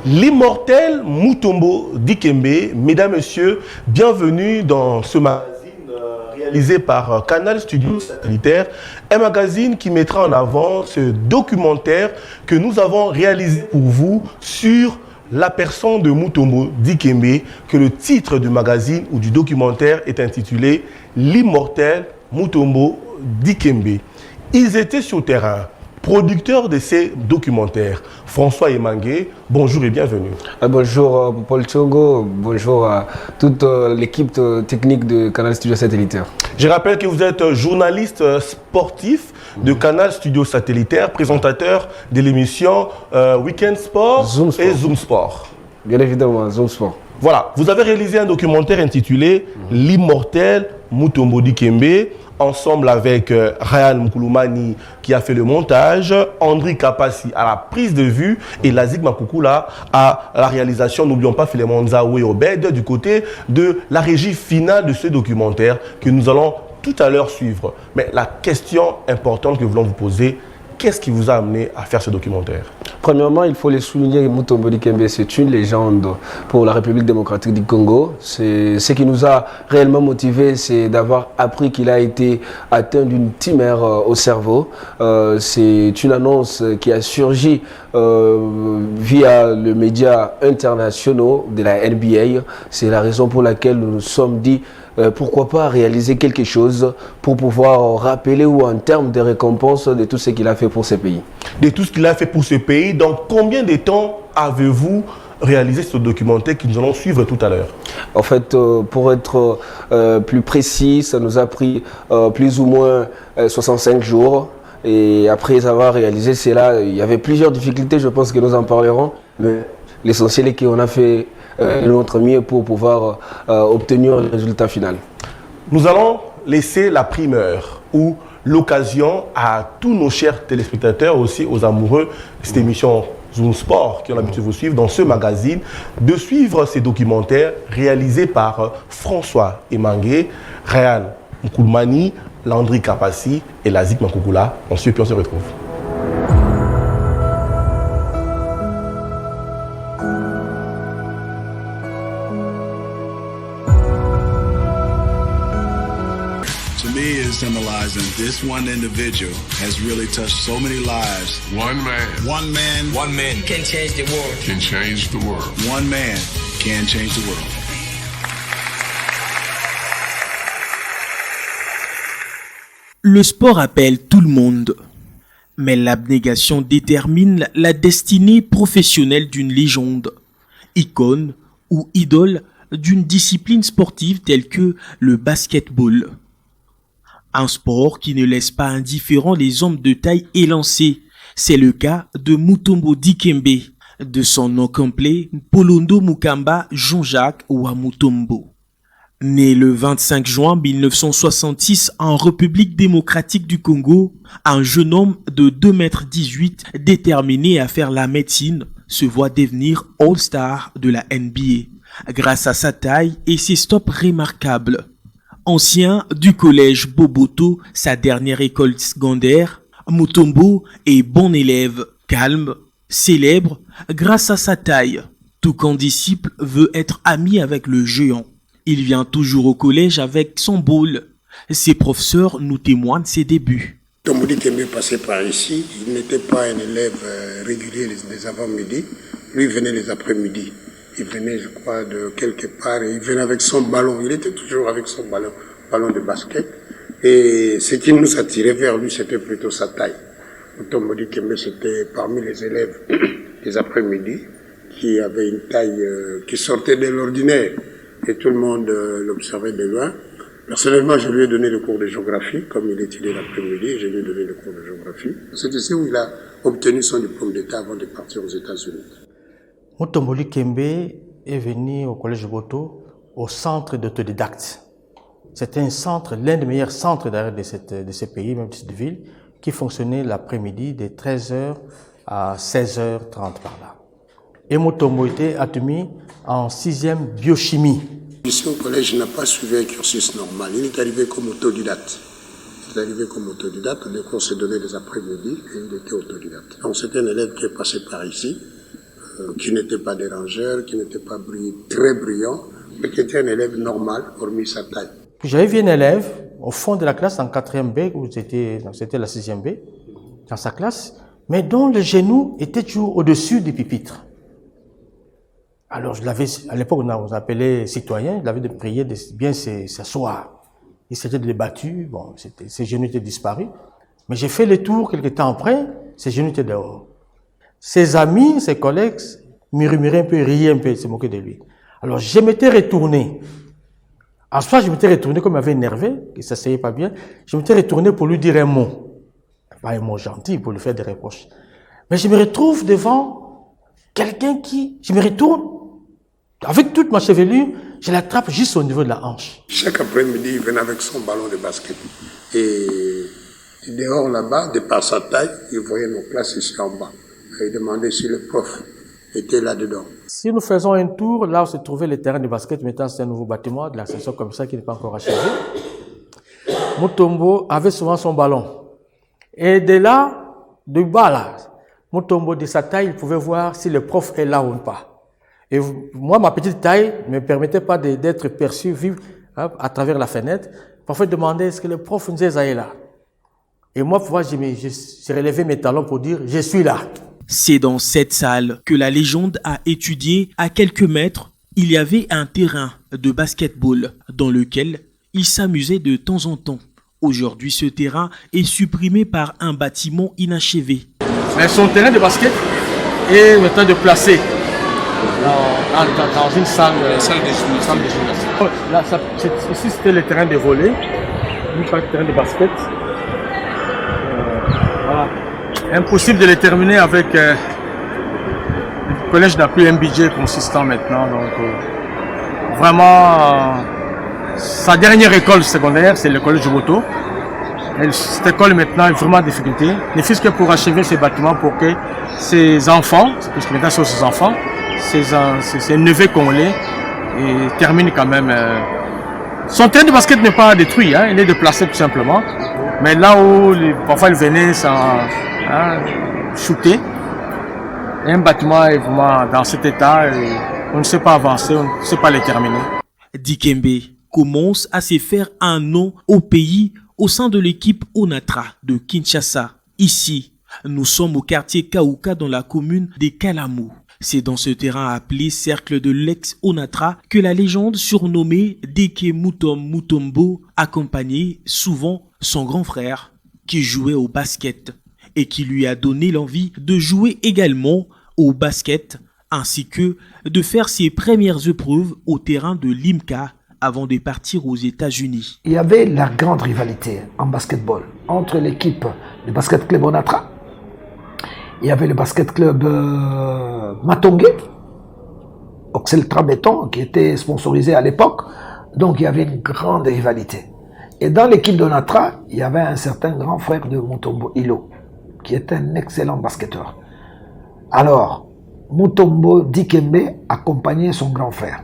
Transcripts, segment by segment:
L'immortel Mutombo Dikembe, mesdames, messieurs, bienvenue dans ce magazine réalisé par Canal Studio Satellitaire, un magazine qui mettra en avant ce documentaire que nous avons réalisé pour vous sur la personne de Mutombo Dikembe, que le titre du magazine ou du documentaire est intitulé L'immortel Mutombo Dikembe. Ils étaient sur le terrain. Producteur de ces documentaires, François Emangué, bonjour et bienvenue. Bonjour Paul Tchogo, bonjour à toute l'équipe technique de Canal Studio Satellitaire. Je rappelle que vous êtes journaliste sportif de Canal Studio Satellitaire, présentateur de l'émission Weekend Sport et Zoom Sport. Bien évidemment, Zoom Sport. Voilà, vous avez réalisé un documentaire intitulé L'immortel Mutombo Dikembe, ensemble avec Ryan Mkulumani qui a fait le montage, Andri Kapassi à la prise de vue et Lazik Makoukoula à la réalisation. N'oublions pas Philemon Zaoué Obed du côté de la régie finale de ce documentaire que nous allons tout à l'heure suivre. Mais la question importante que nous voulons vous poser, qu'est-ce qui vous a amené à faire ce documentaire? Premièrement, il faut le souligner, Mutombo Dikembe, c'est une légende pour la République démocratique du Congo. Ce qui nous a réellement motivés, c'est d'avoir appris qu'il a été atteint d'une tumeur au cerveau. C'est une annonce qui a surgi via le média internationaux de la NBA. C'est la raison pour laquelle nous nous sommes dit pourquoi pas réaliser quelque chose pour pouvoir rappeler ou en termes de récompense de tout ce qu'il a fait pour ce pays. De tout ce qu'il a fait pour ce pays, donc combien de temps avez-vous réalisé ce documentaire que nous allons suivre tout à l'heure? En fait, pour être plus précis, ça nous a pris plus ou moins 65 jours. Et après avoir réalisé cela, il y avait plusieurs difficultés, je pense que nous en parlerons. Mais l'essentiel est qu'on a fait notre mieux pour pouvoir obtenir le résultat final. Nous allons laisser la primeur ou l'occasion à tous nos chers téléspectateurs, aussi aux amoureux de cette émission Zoom Sport qui ont l'habitude de vous suivre dans ce magazine, de suivre ces documentaires réalisés par François Emangué, Ryan Mkulumani, Landry Kapassi et Lazik Makoukoula. Ensuite, puis on se retrouve. Symbolizing this one individual has really touched so many lives. One man can change the world. Can change the world. One man can change the world. Le sport appelle tout le monde, mais l'abnégation détermine la destinée professionnelle d'une légende, icône ou idole d'une discipline sportive telle que le basketball. Un sport qui ne laisse pas indifférents les hommes de taille élancée. C'est le cas de Mutombo Dikembe, de son nom complet Polondo Mukamba Jean-Jacques Wamutombo. Né le 25 juin 1966 en République démocratique du Congo, un jeune homme de 2,18 m déterminé à faire la médecine se voit devenir All-Star de la NBA grâce à sa taille et ses stops remarquables. Ancien du collège Boboto, sa dernière école secondaire, Mutombo est bon élève, calme, célèbre grâce à sa taille. Tout condisciple veut être ami avec le géant. Il vient toujours au collège avec son bol. Ses professeurs nous témoignent ses débuts. Mutombo Dikembe passait par ici. Il n'était pas un élève régulier les avant-midi. Lui venait les après-midi. Il venait, je crois, de quelque part et il venait avec son ballon. Il était toujours avec son ballon de basket. Et ce qui nous attirait vers lui, c'était plutôt sa taille. Mutombo Dikembe, c'était parmi les élèves des après-midi qui avaient une taille qui sortait de l'ordinaire. Et tout le monde l'observait de loin. Personnellement, je lui ai donné le cours de géographie, comme il étudiait l'après-midi, je lui ai donné le cours de géographie. C'est ici où il a obtenu son diplôme d'État avant de partir aux États-Unis. Mutombo Dikembe est venu au collège Boto au centre d'autodidacte. C'était un centre, l'un des meilleurs centres d'ailleurs de ce pays, même de cette ville, qui fonctionnait l'après-midi de 13h à 16h30 par là. Et Mutombo était admis en 6e biochimie. Ici au collège, il n'a pas suivi un cursus normal. Il est arrivé comme autodidacte. Les cours se donnaient les après-midi et il était autodidacte. Donc c'est un élève qui est passé par ici. qui n'était pas dérangeur, qui n'était pas très brillant, mais qui était un élève normal, hormis sa taille. J'avais vu un élève au fond de la classe en 4e B, où c'était la 6e B, dans sa classe, mais dont le genou était toujours au-dessus du pupitre. Alors, à l'époque, on appelait citoyen, je l'avais de prier de bien s'asseoir. Il s'était débattu, bon, ses genoux étaient disparus. Mais j'ai fait le tour quelques temps après, ses genoux étaient dehors. Ses amis, ses collègues, murmuraient un peu, riaient un peu, se moquaient de lui. Alors, je m'étais retourné. En soi, je m'étais retourné comme il m'avait énervé, qu'il ne s'asseyait pas bien. Je m'étais retourné pour lui dire un mot. Pas un mot gentil, pour lui faire des reproches. Mais je me retrouve devant quelqu'un je me retourne, avec toute ma chevelure, je l'attrape juste au niveau de la hanche. Chaque après-midi, il venait avec son ballon de basket. Et dehors là-bas, de par sa taille, il voyait nos classes ici en bas. Et il demandait si le prof était là-dedans. Si nous faisons un tour, là où se trouvait le terrain de basket, maintenant c'est un nouveau bâtiment de la section comme ça qui n'est pas encore achevé. Mutombo avait souvent son ballon. Et de là, de bas là, Mutombo de sa taille, il pouvait voir si le prof est là ou pas. Et moi, ma petite taille ne me permettait pas d'être perçu, vu à travers la fenêtre. Parfois, je demandais, est-ce que le prof Nzeza est là? Et moi, parfois, j'ai relevé mes talons pour dire, je suis là. C'est dans cette salle que la légende a étudié. À quelques mètres, il y avait un terrain de basketball dans lequel il s'amusait de temps en temps. Aujourd'hui, ce terrain est supprimé par un bâtiment inachevé. Mais son terrain de basket est maintenant déplacé dans une salle de gymnastique. Là, ici, c'était le terrain de volley, pas le terrain de basket. Voilà. Impossible de le terminer avec le collège n'a plus un budget consistant maintenant. Donc, vraiment, sa dernière école secondaire, c'est le collège Joboto. Cette école maintenant est vraiment en difficulté. Ne fût-ce que pour achever ces bâtiments pour que ses enfants, puisque maintenant ce sont ses enfants, ses neveux congolais, et terminent quand même. Son terrain de basket n'est pas détruit, il est déplacé tout simplement. Mais là où parfois il venait shooter, un bâtiment est vraiment dans cet état et on ne sait pas avancer, on ne sait pas le terminer. Dikembe commence à se faire un nom au pays au sein de l'équipe Onatra de Kinshasa. Ici, nous sommes au quartier Kaouka dans la commune de Kalamu. C'est dans ce terrain appelé cercle de l'ex-Onatra que la légende surnommée Deke Mutombo accompagnait souvent son grand frère qui jouait au basket et qui lui a donné l'envie de jouer également au basket ainsi que de faire ses premières épreuves au terrain de l'IMCA avant de partir aux États-Unis. Il y avait la grande rivalité en basketball entre l'équipe du basket club Onatra. Il y avait le basket club Matongé, Oxel Trabeton, qui était sponsorisé à l'époque. Donc il y avait une grande rivalité. Et dans l'équipe de Onatra, il y avait un certain grand frère de Mutombo, Ilo, qui était un excellent basketteur. Alors, Mutombo Dikembe accompagnait son grand frère.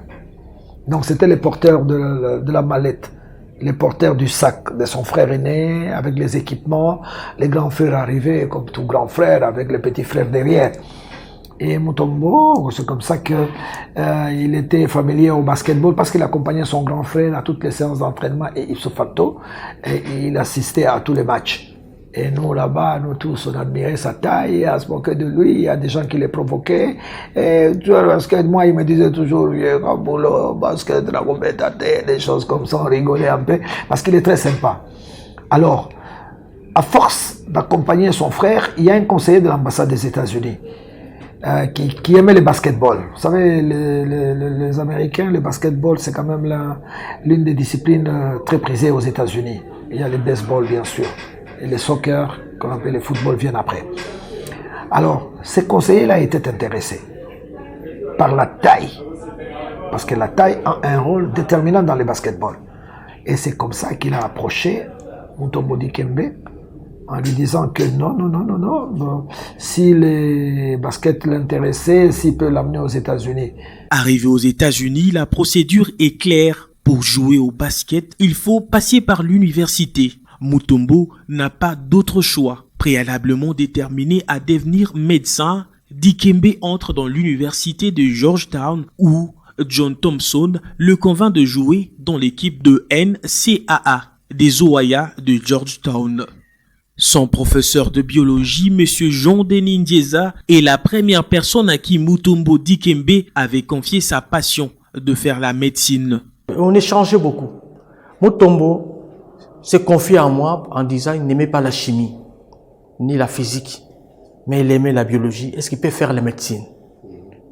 Donc c'était les porteurs de la mallette, les porteurs du sac de son frère aîné, avec les équipements. Les grands frères arrivaient comme tout grand frère, avec les petits frères derrière. Et Mutombo, c'est comme ça qu'il était familier au basketball parce qu'il accompagnait son grand frère à toutes les séances d'entraînement et ipso facto, et il assistait à tous les matchs. Et nous, là-bas, nous tous, on admirait sa taille, à se moquer de lui. Il y a des gens qui les provoquaient. Et tu vois, le basket, moi, il me disait toujours, basket, des choses comme ça, on rigolait un peu, parce qu'il est très sympa. Alors, à force d'accompagner son frère, il y a un conseiller de l'ambassade des États-Unis qui aimait le basketball. Vous savez, les Américains, le basketball, c'est quand même l'une des disciplines très prisées aux États-Unis. Il y a le baseball, bien sûr. Et le soccer, qu'on appelle le football, viennent après. Alors, ce conseiller-là était intéressé par la taille. Parce que la taille a un rôle déterminant dans le basketball. Et c'est comme ça qu'il a approché Mutombo Dikembe en lui disant que non. Si le basket l'intéressait, s'il peut l'amener aux États-Unis. Arrivé aux États-Unis, la procédure est claire. Pour jouer au basket, il faut passer par l'université. Mutombo n'a pas d'autre choix. Préalablement déterminé à devenir médecin, Dikembe entre dans l'université de Georgetown où John Thompson le convainc de jouer dans l'équipe de NCAA des Ohio de Georgetown. Son professeur de biologie, M. Jean-Denis Ndieza, est la première personne à qui Mutombo Dikembe avait confié sa passion de faire la médecine. On échangeait beaucoup. Mutombo s'est confié à moi en disant qu'il n'aimait pas la chimie, ni la physique, mais il aimait la biologie. Est-ce qu'il peut faire la médecine?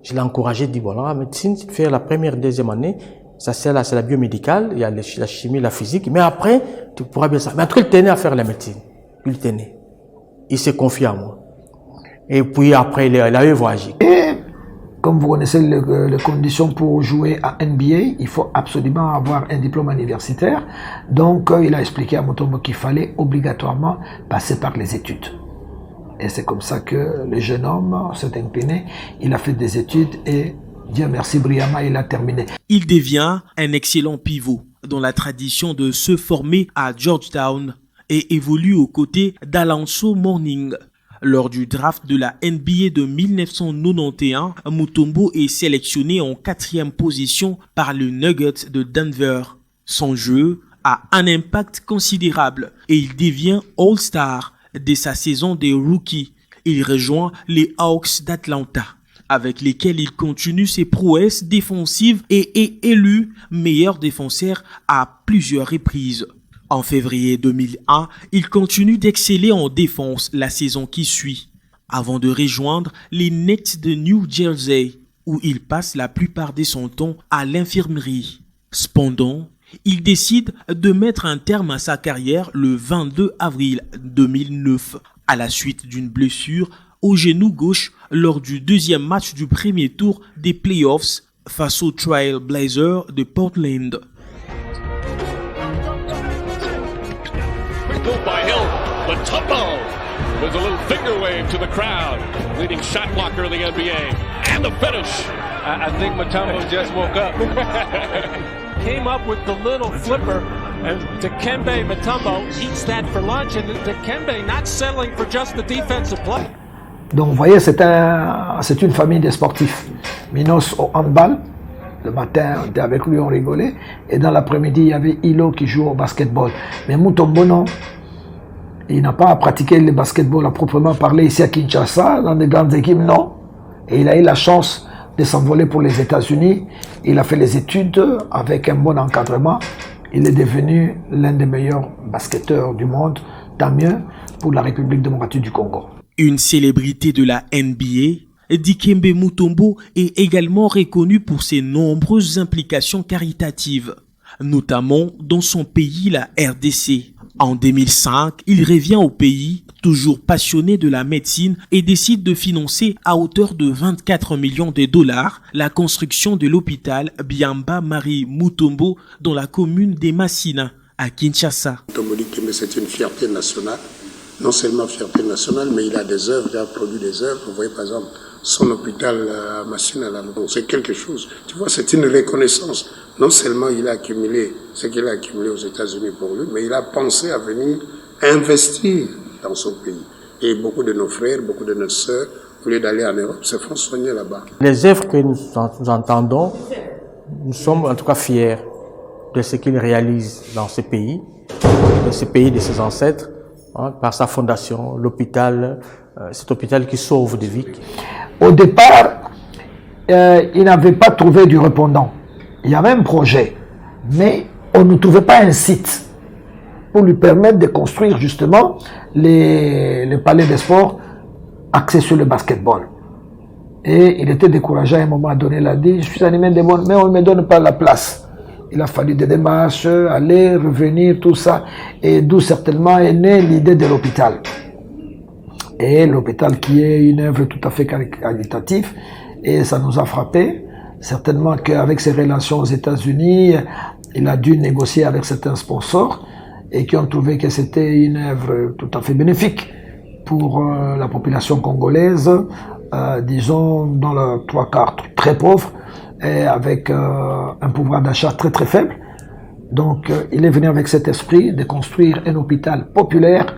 Je l'ai encouragé, dit voilà, la médecine, tu peux faire la première, deuxième année, ça c'est la biomédicale, il y a la chimie, la physique, mais après, tu pourras bien ça. Mais après, il tenait à faire la médecine. Il tenait. Il s'est confié à moi. Et puis après, il avait voyagé. Et comme vous connaissez les conditions pour jouer à NBA, il faut absolument avoir un diplôme universitaire. Donc, il a expliqué à Mutombo qu'il fallait obligatoirement passer par les études. Et c'est comme ça que le jeune homme s'est incliné. Il a fait des études et, Dieu merci, brillamment, il a terminé. Il devient un excellent pivot dans la tradition de se former à Georgetown et évolue aux côtés d'Alonzo Mourning. Lors du draft de la NBA de 1991, Mutombo est sélectionné en 4e position par le Nuggets de Denver. Son jeu a un impact considérable et il devient All-Star dès sa saison des rookies. Il rejoint les Hawks d'Atlanta, avec lesquels il continue ses prouesses défensives et est élu meilleur défenseur à plusieurs reprises. En février 2001, il continue d'exceller en défense la saison qui suit, avant de rejoindre les Nets de New Jersey, où il passe la plupart de son temps à l'infirmerie. Cependant, il décide de mettre un terme à sa carrière le 22 avril 2009, à la suite d'une blessure au genou gauche lors du deuxième match du premier tour des playoffs face aux Trail Blazers de Portland. By Hill, Mutombo with a little finger wave to the crowd, leading shot blocker in the NBA, and the finish. I think Mutombo just woke up. Came up with the little flipper, and Dikembe Mutombo eats that for lunch, and Dikembe not settling for just the defensive play. Donc vous voyez, c'est une famille de sportifs. Minos au handball. Le matin, on était avec lui, on rigolait. Et dans l'après-midi, il y avait Hilo qui joue au basketball. Mais Mutombo, non. Il n'a pas pratiqué le basketball à proprement parler ici à Kinshasa, dans des grandes équipes, non. Et il a eu la chance de s'envoler pour les États-Unis. Il a fait les études avec un bon encadrement. Il est devenu l'un des meilleurs basketteurs du monde. Tant mieux pour la République démocratique du Congo. Une célébrité de la NBA, Dikembe Mutombo est également reconnu pour ses nombreuses implications caritatives, notamment dans son pays, la RDC. En 2005, il revient au pays, toujours passionné de la médecine, et décide de financer à hauteur de 24 millions de dollars la construction de l'hôpital Biamba Marie Mutombo dans la commune des Massina, à Kinshasa. Mutombo Dikembe, c'est une fierté nationale. Non seulement fierté nationale, mais il a des œuvres, il a produit des œuvres. Vous voyez par exemple son hôpital à Massina, c'est quelque chose. Tu vois, c'est une reconnaissance. Non seulement il a accumulé ce qu'il a accumulé aux États-Unis pour lui, mais il a pensé à venir investir dans son pays. Et beaucoup de nos frères, beaucoup de nos sœurs, au lieu d'aller en Europe, se font soigner là-bas. Les œuvres que nous entendons, nous sommes en tout cas fiers de ce qu'il réalise dans ce pays de ses ancêtres, hein, par sa fondation, l'hôpital, cet hôpital qui sauve des vies. Au départ, il n'avait pas trouvé du répondant. Il y avait un projet, mais on ne trouvait pas un site pour lui permettre de construire justement le palais des sports axé sur le basketball. Et il était découragé à un moment donné, il a dit, je suis animé de bon, mais on ne me donne pas la place. Il a fallu des démarches, aller, revenir, tout ça. Et d'où certainement est née l'idée de l'hôpital. Et l'hôpital qui est une œuvre tout à fait qualitative. Et ça nous a frappé. Certainement qu'avec ses relations aux États-Unis, il a dû négocier avec certains sponsors et qui ont trouvé que c'était une œuvre tout à fait bénéfique pour la population congolaise, disons dans le 3/4 très pauvre et avec un pouvoir d'achat très très faible. Donc il est venu avec cet esprit de construire un hôpital populaire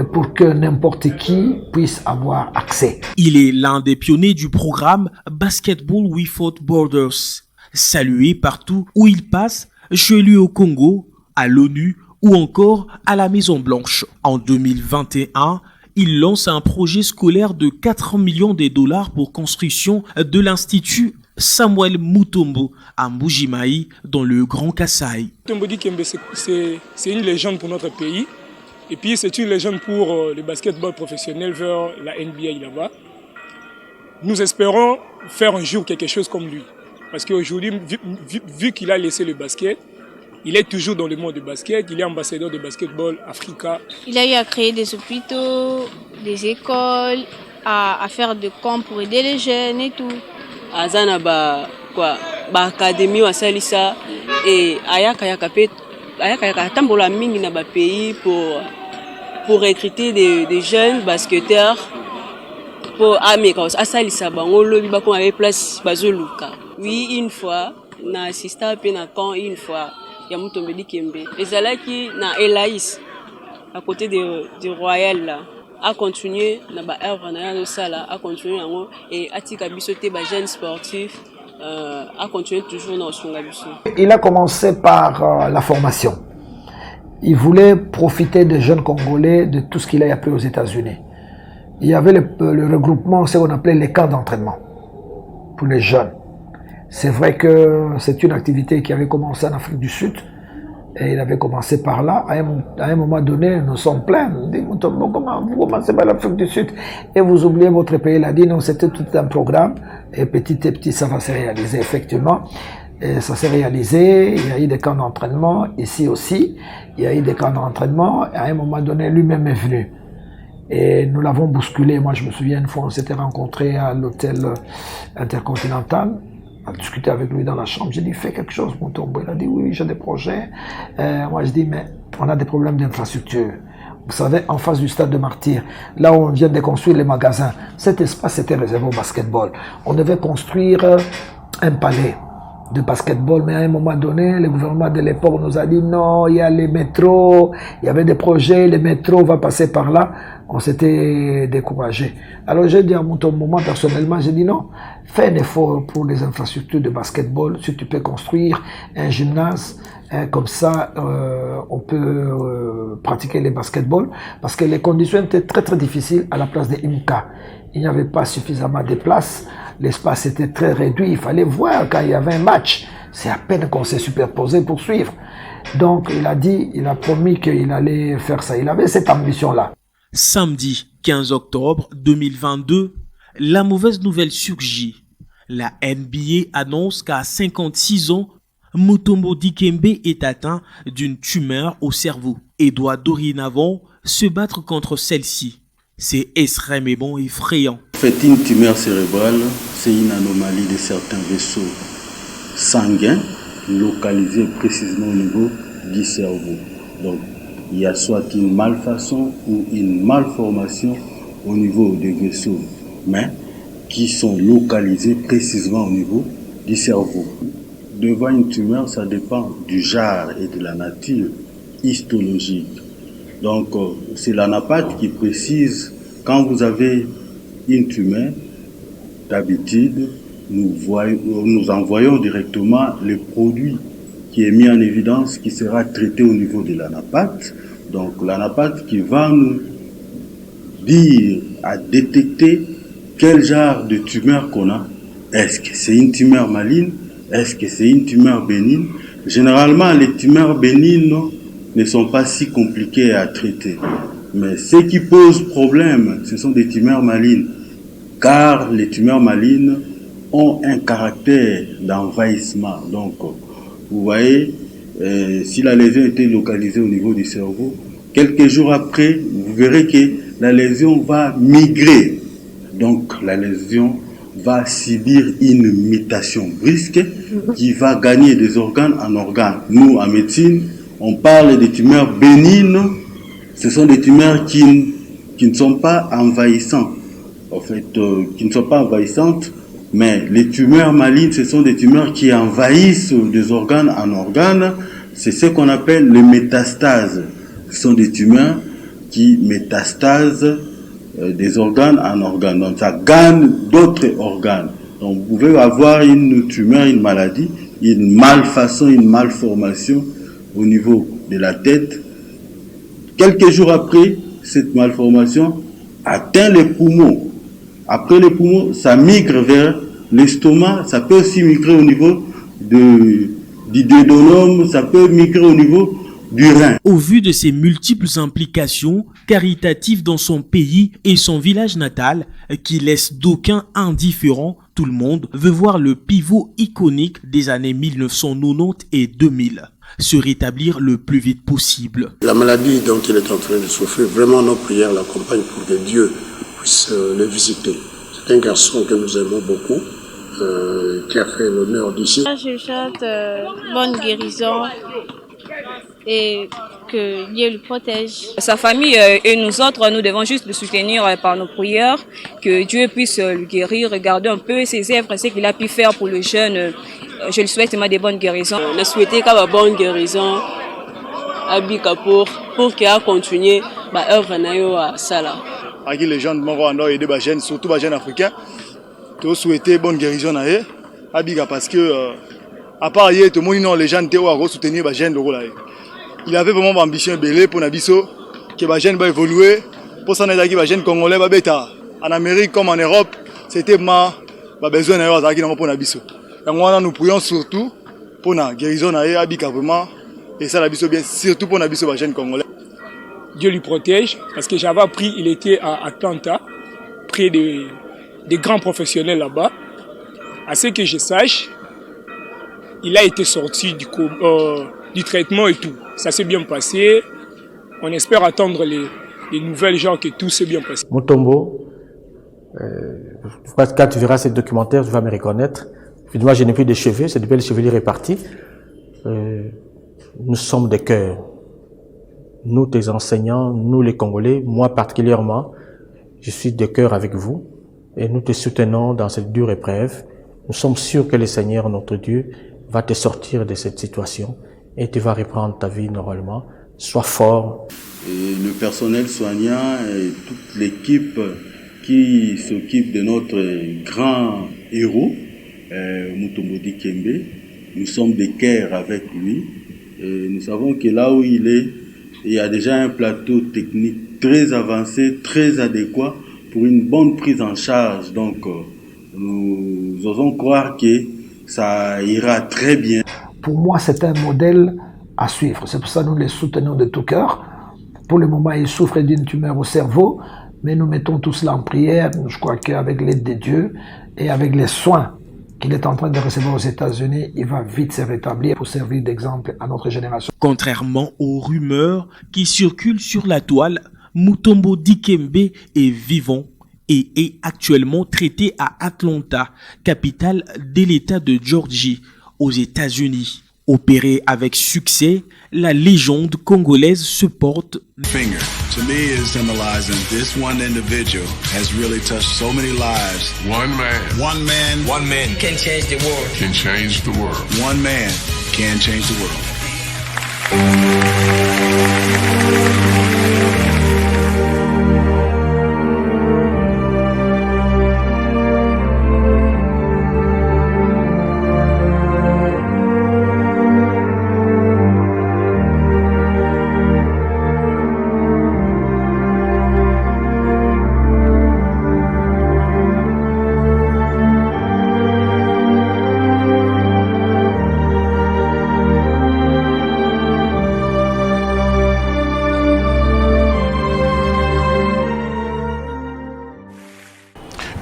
pour que n'importe qui puisse avoir accès. Il est l'un des pionniers du programme Basketball Without Borders, salué partout où il passe, chez lui au Congo, à l'ONU ou encore à la Maison Blanche. En 2021, il lance un projet scolaire de 4 millions de dollars pour construction de l'Institut Samuel Mutombo à Mbujimayi dans le Grand Kasaï. Mutombo Dikembe, c'est une légende pour notre pays. Et puis c'est une légende pour le basketball professionnel vers la NBA là-bas. Nous espérons faire un jour quelque chose comme lui. Parce qu'aujourd'hui, vu qu'il a laissé le basket, il est toujours dans le monde du basket, il est ambassadeur de basketball Africa. Il a eu à créer des hôpitaux, des écoles, à faire des camps pour aider les jeunes et tout. Azana académie wa salisa et ayaka tambola mingi na ba pays pour recruter des jeunes basketteurs pour ameka asalisa bango lobi ba ko avec place bazoluka. Oui, une fois na assista pe na camp une fois ya Mutombo Dikembe. Ezalaki na Elaïs à côté du Royal là. A continuer na ba œuvre na yo sala a continuer yango et atika bisoté ba jeunes sportifs a continuer toujours dans son biso. Il a commencé par la formation. Il voulait profiter des jeunes Congolais de tout ce qu'il a appris aux États-Unis. Il y avait le regroupement, ce qu'on appelait les camps d'entraînement pour les jeunes. C'est vrai que c'est une activité qui avait commencé en Afrique du Sud. Et il avait commencé par là. À un moment donné, nous sommes pleins. On dit, comment vous commencez par l'Afrique du Sud et vous oubliez votre pays? Il a dit non, c'était tout un programme. Et petit à petit, ça va se réaliser, effectivement. Et ça s'est réalisé. Il y a eu des camps d'entraînement. Ici aussi, il y a eu des camps d'entraînement. Et à un moment donné, lui-même est venu. Et nous l'avons bousculé. Moi, je me souviens, une fois, on s'était rencontrés à l'hôtel Intercontinental. On a discuté avec lui dans la chambre. J'ai dit, fais quelque chose, Mutombo. Il a dit, oui, j'ai des projets. Moi, je dis, mais on a des problèmes d'infrastructure. Vous savez, en face du stade de Martyrs, là où on vient de construire les magasins, cet espace était réservé au basketball. On devait construire un palais de basketball, mais à un moment donné, le gouvernement de l'époque nous a dit non, il y a les métros, il y avait des projets, les métros vont passer par là. On s'était découragé. Alors j'ai dit à mon moment, personnellement, j'ai dit non, fais un effort pour les infrastructures de basketball, si tu peux construire un gymnase, comme ça on peut pratiquer les basketball, parce que les conditions étaient très très difficiles à la place de IMCA. Il n'y avait pas suffisamment de place, l'espace était très réduit, il fallait voir quand il y avait un match. C'est à peine qu'on s'est superposé pour suivre. Donc il a promis qu'il allait faire ça. Il avait cette ambition-là. Samedi 15 octobre 2022, la mauvaise nouvelle surgit. La NBA annonce qu'à 56 ans, Mutombo Dikembe est atteint d'une tumeur au cerveau et doit dorénavant se battre contre celle-ci. C'est extrêmement effrayant. En fait, une tumeur cérébrale, c'est une anomalie de certains vaisseaux sanguins localisés précisément au niveau du cerveau. Donc, il y a soit une malfaçon ou une malformation au niveau des vaisseaux mains qui sont localisés précisément au niveau du cerveau. Devant une tumeur, ça dépend du genre et de la nature histologique. Donc, c'est l'anapathe qui précise, quand vous avez une tumeur, d'habitude, nous envoyons directement le produit qui est mis en évidence, qui sera traité au niveau de l'anapathe. Donc, l'anapathe qui va nous dire, à détecter quel genre de tumeur qu'on a. Est-ce que c'est une tumeur maligne? Est-ce que c'est une tumeur bénigne? Généralement, les tumeurs bénignes ne sont pas si compliquées à traiter. Mais ce qui pose problème, ce sont des tumeurs malignes. Car les tumeurs malignes ont un caractère d'envahissement. Donc, vous voyez, si la lésion était localisée au niveau du cerveau, quelques jours après, vous verrez que la lésion va migrer. Donc, la lésion va subir une mutation brusque qui va gagner des organes en organes. Nous, en médecine, on parle de tumeurs bénignes. Ce sont des tumeurs qui ne sont pas envahissantes. En fait, qui ne sont pas envahissantes, mais les tumeurs malignes, ce sont des tumeurs qui envahissent des organes en organes. C'est ce qu'on appelle les métastases. Ce sont des tumeurs qui métastasent des organes en organes. Donc ça gagne d'autres organes. Donc vous pouvez avoir une tumeur, une maladie, une malfaçon, une malformation au niveau de la tête. Quelques jours après, cette malformation atteint les poumons. Après les poumons, ça migre vers l'estomac, ça peut aussi migrer au niveau du duodénum, ça peut migrer au niveau du rein. Au vu de ses multiples implications caritatives dans son pays et son village natal, qui laisse d'aucuns indifférents, tout le monde veut voir le pivot iconique des années 1990 et 2000 se rétablir le plus vite possible. La maladie dont il est en train de souffrir, vraiment nos prières l'accompagnent pour que Dieu puisse le visiter. C'est un garçon que nous aimons beaucoup, qui a fait l'honneur d'ici. Je chante bonne guérison et que Dieu le protège. Sa famille et nous autres, nous devons juste le soutenir par nos prières, que Dieu puisse le guérir, regarder un peu ses œuvres, ce qu'il a pu faire pour le jeune. Je lui souhaite des bonnes guérisons. Je souhaite qu'il ait une bonne guérison à Bika pour qu'il continue l'œuvre à Sala. Avec les gens de aider les jeunes, surtout les jeunes africains, je souhaite une bonne guérison à Bika parce que, à part hier, tout le monde, les gens ont soutenir les jeunes. Il avait vraiment l'ambition pour Nabiso, que les jeunes vont évoluer, pour ça, les jeunes congolais vont être en Amérique comme en Europe, c'était ma besoin pour Nabiso. Nous prions surtout pour la guérison à Bika vraiment, et ça, surtout pour Nabiso, les jeunes congolais. Dieu lui protège, parce que j'avais appris, il était à Atlanta, près des grands professionnels là-bas. À ce que je sache, il a été sorti du traitement et tout. Ça s'est bien passé. On espère attendre les nouvelles gens que tout s'est bien passé. Mutombo, quand tu verras ces documentaires, tu vas me reconnaître. Moi, je n'ai plus de cheveux, c'est de belles chevelures réparties. Nous sommes des cœurs. Nous, tes enseignants, nous les Congolais, moi particulièrement, je suis de cœur avec vous et nous te soutenons dans cette dure épreuve. Nous sommes sûrs que le Seigneur, notre Dieu, va te sortir de cette situation et tu vas reprendre ta vie normalement. Sois fort. Et le personnel soignant et toute l'équipe qui s'occupe de notre grand héros, Mutombo Dikembe, nous sommes de cœur avec lui et nous savons que là où il est, il y a déjà un plateau technique très avancé, très adéquat pour une bonne prise en charge. Donc, nous osons croire que ça ira très bien. Pour moi, c'est un modèle à suivre. C'est pour ça que nous les soutenons de tout cœur. Pour le moment, il souffre d'une tumeur au cerveau, mais nous mettons tout cela en prière. Je crois qu'avec l'aide de Dieu et avec les soins qu'il est en train de recevoir aux États-Unis, il va vite se rétablir pour servir d'exemple à notre génération. Contrairement aux rumeurs qui circulent sur la toile, Mutombo Dikembe est vivant et est actuellement traité à Atlanta, capitale de l'État de Georgie, aux États-Unis. Opéré avec succès, la légende congolaise se porte. Finger, to me, is symbolizing this one individual has really touched so many lives. One man can change the world. Can change the world. One man can change the world.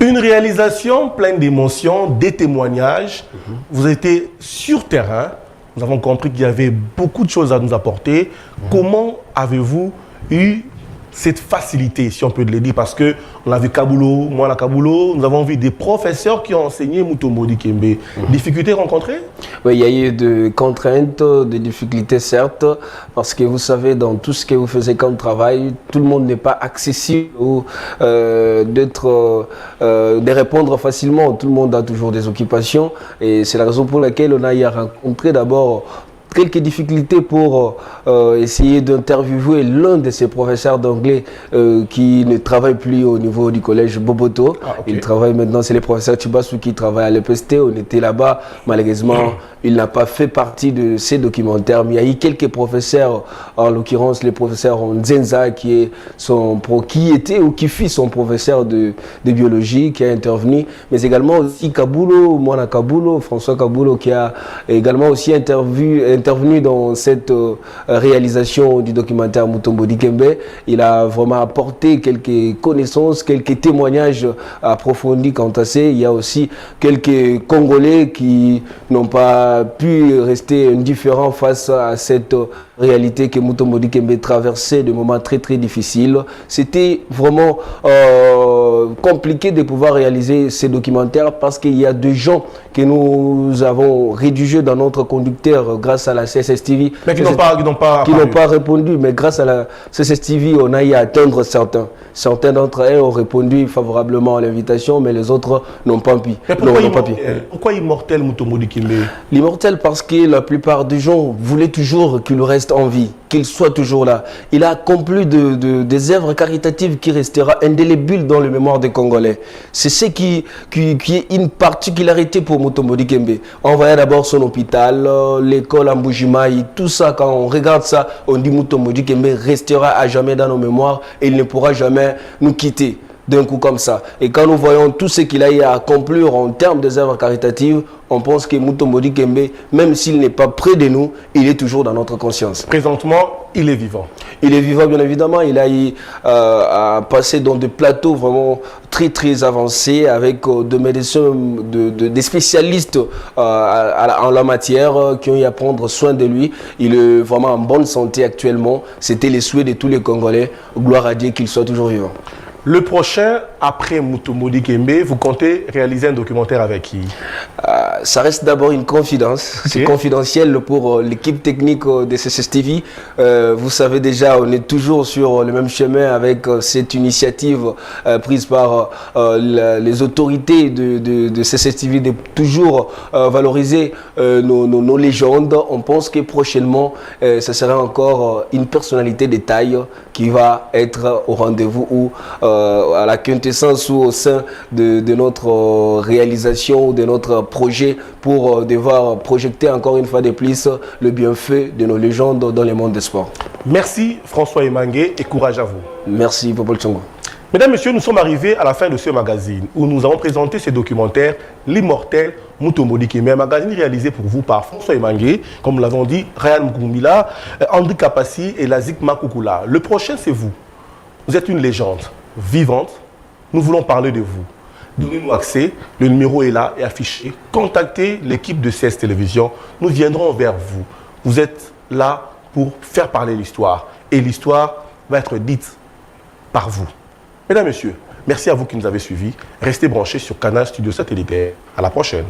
Une réalisation pleine d'émotions, des témoignages. Vous étiez sur terrain. Nous avons compris qu'il y avait beaucoup de choses à nous apporter. Comment avez-vous eu cette facilité, si on peut le dire? Parce qu'on a vu Kabulo, moi la Kabulo, nous avons vu des professeurs qui ont enseigné Mutombo Dikembe. Difficultés rencontrées? Oui, il y a eu des contraintes, des difficultés certes, parce que vous savez, dans tout ce que vous faisiez comme travail, tout le monde n'est pas accessible ou de répondre facilement. Tout le monde a toujours des occupations et c'est la raison pour laquelle on a rencontré d'abord quelques difficultés pour essayer d'interviewer l'un de ses professeurs d'anglais qui ne travaille plus au niveau du collège Boboto. Il travaille maintenant, c'est le professeur Chibasu qui travaille à l'EPST. On était là-bas, malheureusement, il n'a pas fait partie de ces documentaires. Mais il y a eu quelques professeurs, en l'occurrence le professeur Nzenza qui était ou qui fut son professeur de biologie, qui a intervenu, mais également aussi Kabulo, Mwana Kabulo, François Kabulo, qui a également aussi intervenu dans cette réalisation du documentaire Mutombo Dikembe. Il a vraiment apporté quelques connaissances, quelques témoignages approfondis quant à ça. Il y a aussi quelques Congolais qui n'ont pas pu rester indifférents face à cette réalité que Mutombo Dikembe traversait de moments très très difficiles. C'était vraiment compliqué de pouvoir réaliser ces documentaires parce qu'il y a des gens que nous avons rédigés dans notre conducteur grâce à la CSSTV. Mais qui n'ont pas répondu, mais grâce à la CSSTV, on a eu à atteindre certains. Certains d'entre eux ont répondu favorablement à l'invitation, mais les autres n'ont pas pu. Mais pourquoi immortel Mutombo Dikembe? L'immortel parce que la plupart des gens voulaient toujours qu'il reste en vie, qu'il soit toujours là. Il a accompli des œuvres caritatives qui restera indélébile dans le mémoire des Congolais. C'est ce qui est une particularité pour Mutombo Dikembe. On voyait d'abord son hôpital, l'école en Mbujimayi, tout ça, quand on regarde ça, on dit Mutombo Dikembe restera à jamais dans nos mémoires et il ne pourra jamais nous quitter d'un coup comme ça. Et quand nous voyons tout ce qu'il a eu à accomplir en termes des œuvres caritatives, on pense que Mutombo Dikembe, même s'il n'est pas près de nous, il est toujours dans notre conscience. Présentement, il est vivant. Il est vivant, bien évidemment. Il a eu à passer dans des plateaux vraiment très très avancés avec des médecins, des spécialistes en la matière qui ont eu à prendre soin de lui. Il est vraiment en bonne santé actuellement. C'était les souhaits de tous les Congolais. Gloire à Dieu qu'il soit toujours vivant. Le prochain, après Mutombo Dikembe, vous comptez réaliser un documentaire avec qui? Ça reste d'abord une confidence. C'est confidentiel pour l'équipe technique de CSSTV. Vous savez déjà, on est toujours sur le même chemin avec cette initiative prise par les autorités de CSSTV de toujours valoriser nos légendes. On pense que prochainement, ce sera encore une personnalité de taille qui va être au rendez-vous ou à la quintessence ou au sein de notre réalisation ou de notre projet pour devoir projeter encore une fois de plus le bienfait de nos légendes dans le monde des sports. Merci François Emangué et courage à vous. Merci Popol Tchongo. Mesdames, Messieurs, nous sommes arrivés à la fin de ce magazine où nous avons présenté ce documentaire, L'immortel Mutombo Dikembe, un magazine réalisé pour vous par François Emangué, comme nous l'avons dit, Ryan Mukumbila, André Kapassi et Lazik Makoukoula. Le prochain, c'est vous. Vous êtes une légende vivante. Nous voulons parler de vous. Donnez-nous accès, le numéro est là et affiché. Contactez l'équipe de CS Télévision, nous viendrons vers vous. Vous êtes là pour faire parler l'histoire et l'histoire va être dite par vous. Mesdames, Messieurs, merci à vous qui nous avez suivis. Restez branchés sur Canal Studio Satellitaire. À la prochaine.